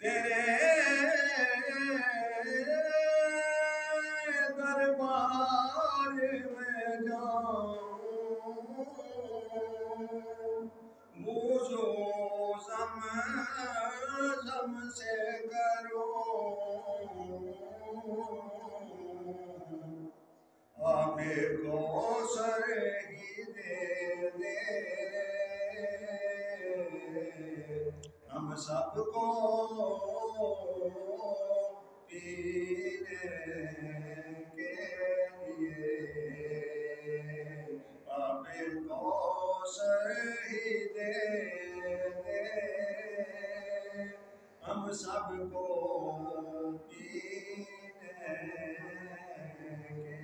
تیرے دربار میں جاؤں مجھو زم سے کرو آب کوثر ہی دے دے ہم سب کو پینے کے لیے آب کوثر ہی دے دے ہم سب کو پینے کے لیے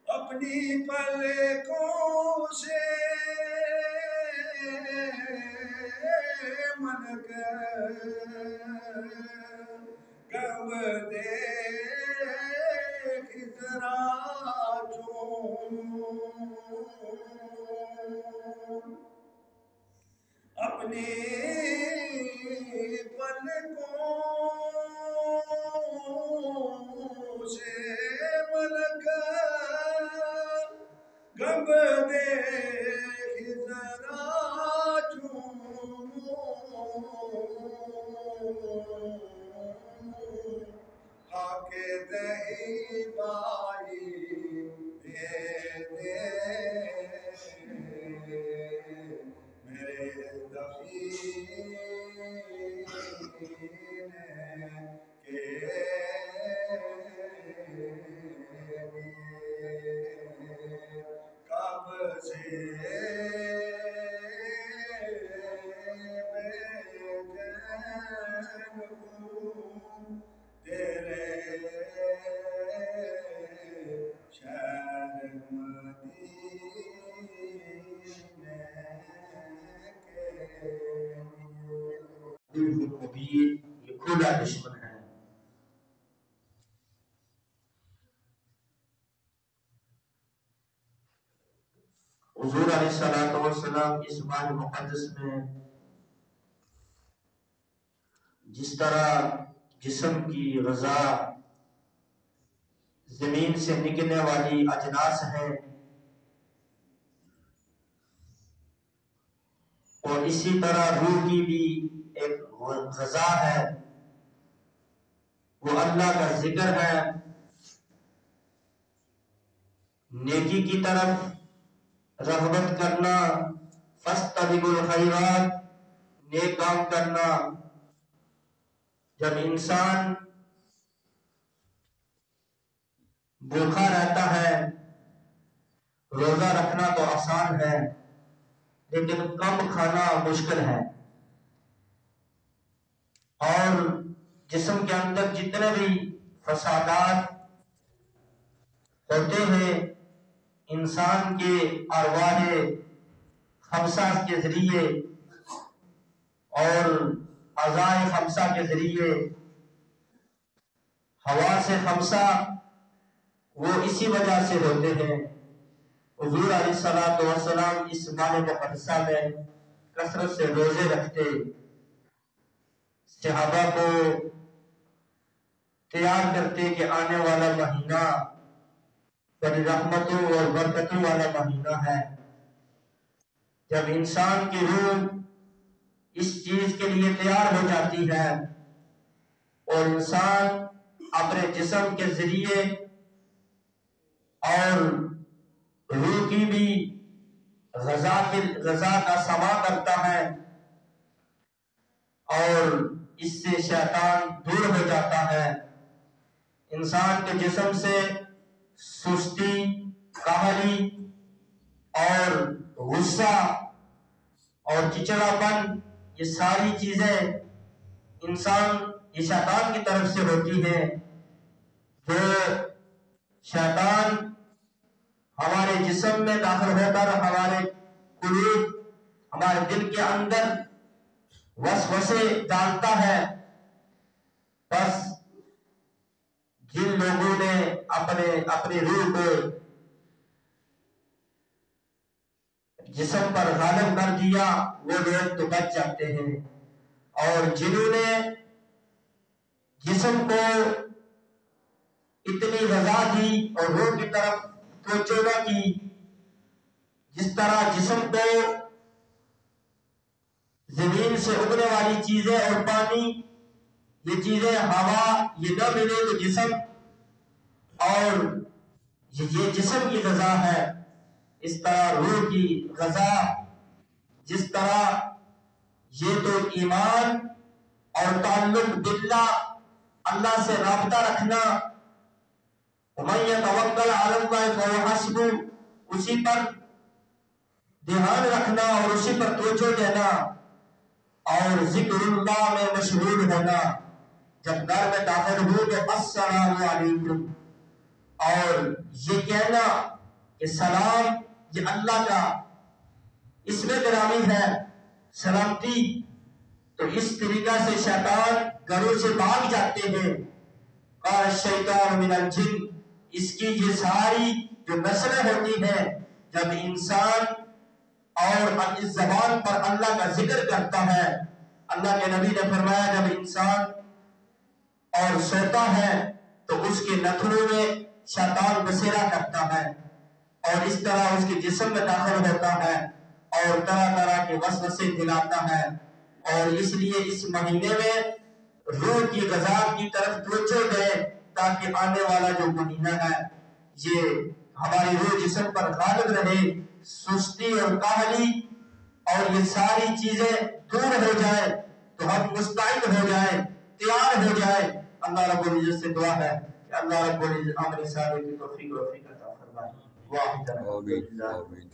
اپنی پلکوں سے من کب دیکھ ذرا اپنی پلکوں سے ملک گب دیکھ ذرا خاک دہی بائی دے دے میرے دفین کے کب سے بے چین ہوں تیرے شہر مدینے کے لیے یہ کھلا دشمن ہے۔ حضور علیہ السلام اس ماہ مقدس میں جس طرح جسم کی غذا زمین سے نکلنے والی اجناس ہے اور اسی طرح روح کی بھی ایک غذا ہے، وہ اللہ کا ذکر ہے، نیکی کی طرف رغبت کرنا، فاستبقوا الخیرات، نیک کام کرنا۔ جب انسان بھوکا رہتا ہے، روزہ رکھنا تو آسان ہے لیکن کم کھانا مشکل ہے، اور جسم کے اندر جتنے بھی فسادات ہوتے ہیں انسان کے ارواح خمسہ کے ذریعے اور اعضاء خمسہ کے ذریعے، حواس خمسہ، وہ اسی وجہ سے ہوتے ہیں۔ حضور علیہ السلام اس ماہ مقدسہ میں کثرت سے روزے رکھتے، صحابہ کو تیار کرتے کہ آنے والا مہینہ بڑی رحمتوں اور برکتوں والا مہینہ ہے، جب انسان کی روح اس چیز کے لیے تیار ہو جاتی ہے اور انسان اپنے جسم کے ذریعے اور روح کی بھی غذا کا سما کرتا ہے اور اس سے شیطان دور ہو جاتا ہے، انسان کے جسم سے سستی، کاہلی اور غصہ اور چچڑاپن، یہ ساری چیزیں یہ شیطان کی طرف سے ہوتی ہیں، جو شیطان ہمارے جسم میں داخل ہو کر ہمارے قلوب، ہمارے دل کے اندر وسوسے ڈالتا ہے۔ بس جن لوگوں نے اپنی روح کو جسم پر غالب کر دیا وہ لوگ تو بچ جاتے ہیں، اور جنہوں نے جسم کو اتنی غذا دی اور روح کی طرف توجہ نہ کی، جس طرح جسم کو زمین سے اگنے والی چیزیں اور پانی، یہ چیزیں ہوا یہ نہ ملے تو جسم، اور یہ جسم کی غذا ہے، اس طرح روح کی غذا، جس طرح یہ تو ایمان اور تعلق باللہ، اللہ سے رابطہ رکھنا، وَمَن يَتَوَكَّلْ عَلَى اللَّهِ فَهُوَ حَسْبُهُ، اسی پر دھیان رکھنا اور اسی پر توجہ دینا، اور ذکر اللہ میں مشغول ہونا۔ جب گھر میں داخل ہو تو السلام علیکم، اور یہ کہنا کہ سلام یہ اللہ کا اسم گرامی ہے، سلامتی، تو اس طریقہ سے شیطان گھروں سے بھاگ جاتے ہیں۔ قال الشیطان من الجن، اس کی یہ ساری جو نسلیں ہوتی ہیں، جب انسان اور اس زبان پر اللہ کا ذکر کرتا ہے، اللہ کے نبی نے فرمایا جب انسان اور سوتا ہے تو اس کے نتھنوں میں شیطان بسیرا کرتا ہے، اور اس طرح اس کے جسم میں داخل ہوتا ہے اور طرح طرح کے وسوسے دلاتا ہے۔ اور اس لیے اس مہینے میں روح کی غذا کی طرف توجہ دیں، تاکہ آنے والا جو مہینہ ہے یہ ہماری روح جسم پر غالب رہے، سستی اور کاہلی اور یہ ساری چیزیں دور ہو جائیں، تو ہم مستعد ہو جائیں، تیار ہو جائیں۔ اللہ رب العزت سے دعا ہے کہ اللہ رب العزت عمل صالح کی توفیق عطا فرمائے۔ واحد آمین آمین۔